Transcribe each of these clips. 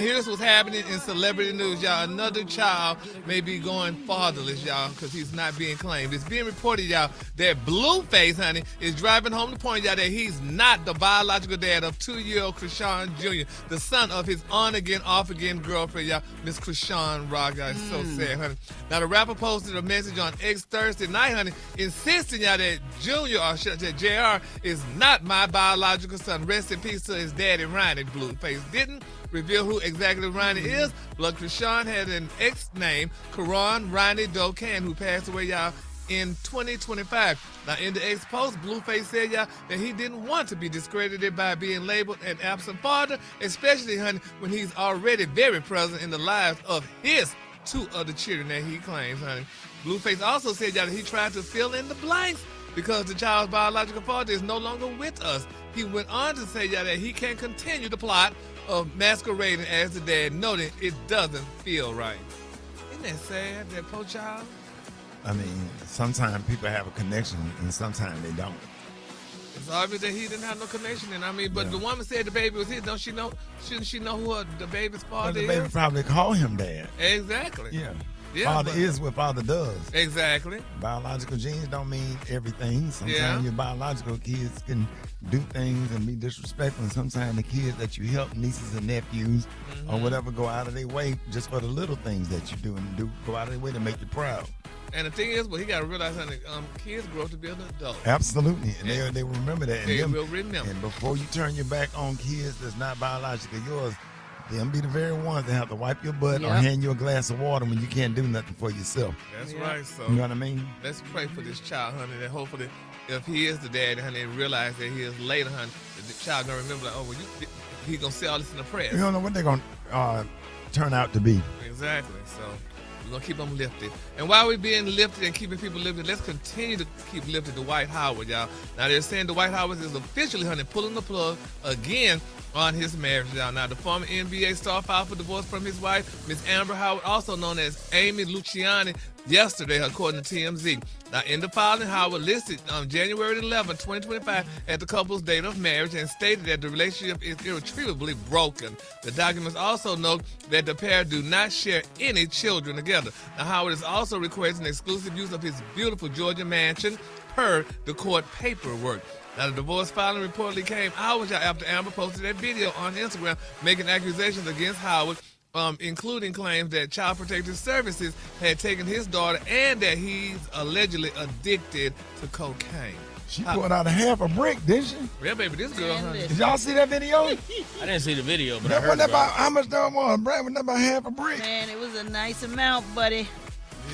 Here's what's happening in celebrity news, y'all. Another child may be going fatherless, y'all, because he's not being claimed. It's being reported, y'all, that Blueface, honey, is driving home to point out that he's not the biological dad of 2-year-old Chrisean Jr., the son of his on-again, off-again girlfriend, y'all, Miss Chrisean Rock. Y'all, it's so sad, honey. Now, the rapper posted a message on X Thursday night, honey, insisting, y'all, that that JR is not my biological son. Rest in peace to his daddy, Ronnie. Blueface didn't reveal who exactly Ronnie is, but Chrisean had an ex name, Karan Ronnie Dokan, who passed away, y'all, in 2025. Now, in the ex post, Blueface said, y'all, that he didn't want to be discredited by being labeled an absent father, especially, honey, when he's already very present in the lives of his 2 other children that he claims, honey. Blueface also said, y'all, that he tried to fill in the blanks because the child's biological father is no longer with us. He went on to say, y'all, that he can't continue the plot of masquerading as the dad, noting it doesn't feel right. Isn't that sad, that poor child? I mean, sometimes people have a connection and sometimes they don't. It's obvious that he didn't have no connection, and I mean, but the woman said the baby was his. Don't she know? Shouldn't she know who the baby's father is? The baby probably call him dad. Exactly. Yeah. Yeah, father is what father does. Exactly. Biological genes don't mean everything. Sometimes your biological kids can do things and be disrespectful, and sometimes the kids that you help, nieces and nephews or whatever, go out of their way just for the little things that you do and go out of their way to make you proud. And the thing is, he got to realize that kids grow up to be an adult. Absolutely. And they remember that. They will remember. And before you turn your back on kids that's not biologically yours, them be the very ones that have to wipe your butt or hand you a glass of water when you can't do nothing for yourself. That's right. So you know what I mean? Let's pray for this child, honey, that hopefully if he is the daddy, honey, and realize that he is later, honey, that the child going to remember, like, oh, well, he going to say all this in the press. You don't know what they're going to turn out to be. Exactly. So we're going to keep them lifted. And while we're being lifted and keeping people lifted, let's continue to keep lifted Dwight Howard, y'all. Now, they're saying Dwight Howard is officially, honey, pulling the plug again on his marriage, y'all. Now, the former NBA star filed for divorce from his wife, Miss Amber Howard, also known as Amy Luciani, yesterday, according to TMZ. Now, in the filing, Howard listed on January 11, 2025, as the couple's date of marriage and stated that the relationship is irretrievably broken. The documents also note that the pair do not share any children together. Now, Howard is also requesting exclusive use of his beautiful Georgia mansion per the court paperwork. Now, the divorce filing reportedly came hours after Amber posted that video on Instagram making accusations against Howard, including claims that Child Protective Services had taken his daughter and that he's allegedly addicted to cocaine. She poured out a half a brick, didn't she? Yeah, baby, this girl, honey. Did y'all see that video? I didn't see the video, but I heard about it. How much that was, Brad? Was that about half a brick? Man, it was a nice amount, buddy.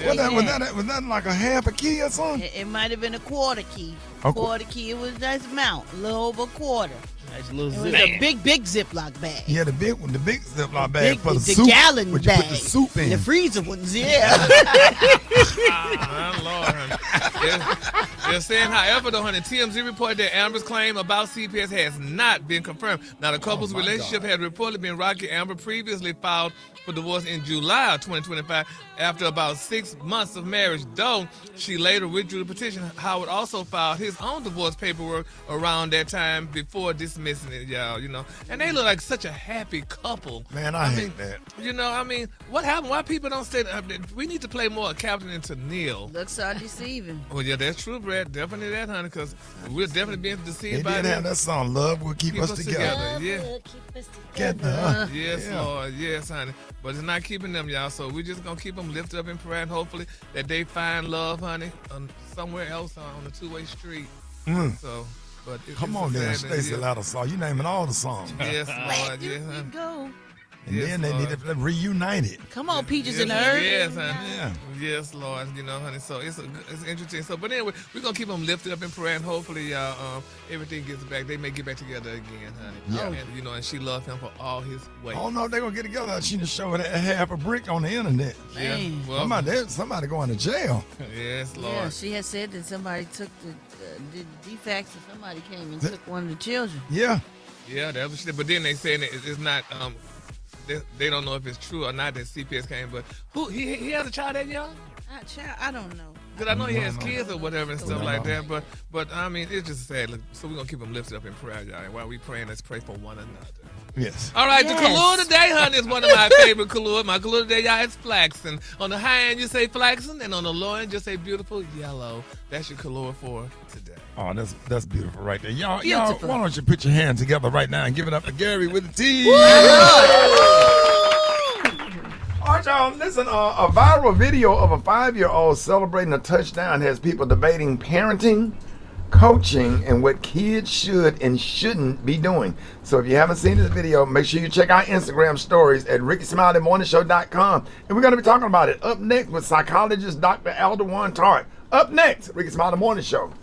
Yeah. Was that like a half a key or something? It might have been a quarter key. Quarter key. It was a nice amount, a little over a quarter. Nice little It zip. was a big Ziploc bag. Yeah, the big one, the big Ziploc bag for the soup. soup. The gallon bag. bag. You put the soup in. The freezer ones, yeah. My Lord, honey. They're saying, however, though, honey, TMZ reported that Amber's claim about CPS has not been confirmed. Now, the couple's relationship had reportedly been rocky. Amber previously filed for divorce in July of 2025 after about 6 months of marriage, though she later withdrew the petition. Howard also filed his own divorce paperwork around that time before dismissing it, y'all, you know. And they look like such a happy couple. Man, I hate that. You know, I mean, what happened? Why people don't stay? We need to play more Captain and Tennille. Looks are deceiving. Well, yeah, that's true, Brad. Definitely that, honey, because we're definitely being deceived they by did them. have that song, Love Will Keep Us Together. Yeah. Keep us together. Yes, Lord. Yes, honey. But it's not keeping them, y'all. So we're just going to keep them lifted up in prayer and hopefully that they find love, honey, somewhere else on a two-way street. So, but come on then, Stacey Louder song. You naming all the songs. Yes, Lord. Yes, honey. Go. And then they need to reunite it. Come on, Peaches and Herb. Yes, honey. Yeah. Yes, Lord. You know, honey. So it's interesting. So, but anyway, we're gonna keep them lifted up in prayer, and hopefully, everything gets back. They may get back together again, honey. Yeah. And you know, and she loved him for all his ways. Oh no, they're gonna get together. She just showed that half a brick on the internet. Yeah. Well, somebody going to jail. Yes, Lord. Yeah, she had said that somebody took did the defects, and somebody came and took one of the children. Yeah. Yeah, that was shit. But then they saying it's not. They don't know if it's true or not that CPS came, but who he has a child that young? Child, I don't know. Because I know he has kids or whatever and stuff like that. But I mean, it's just sad. So we're going to keep them lifted up in prayer, y'all. And while we praying, let's pray for one another. Yes. All right, Yes. the color today, honey, is one of my favorite color. My color today, y'all, is flaxen. On the high end, you say flaxen, and on the low end, just say beautiful yellow. That's your color for today. Oh, that's beautiful right there. Y'all, Beautiful. why don't you put your hands together right now and give it up to Gary with the T. All right, y'all, listen, a viral video of a 5-year-old celebrating a touchdown has people debating parenting, coaching, and what kids should and shouldn't be doing. So if you haven't seen this video, make sure you check out Instagram stories at RickySmileyMorningShow.com. And we're going to be talking about it up next with psychologist Dr. Alderwan Tart. Up next, Rickey Smiley Morning Show.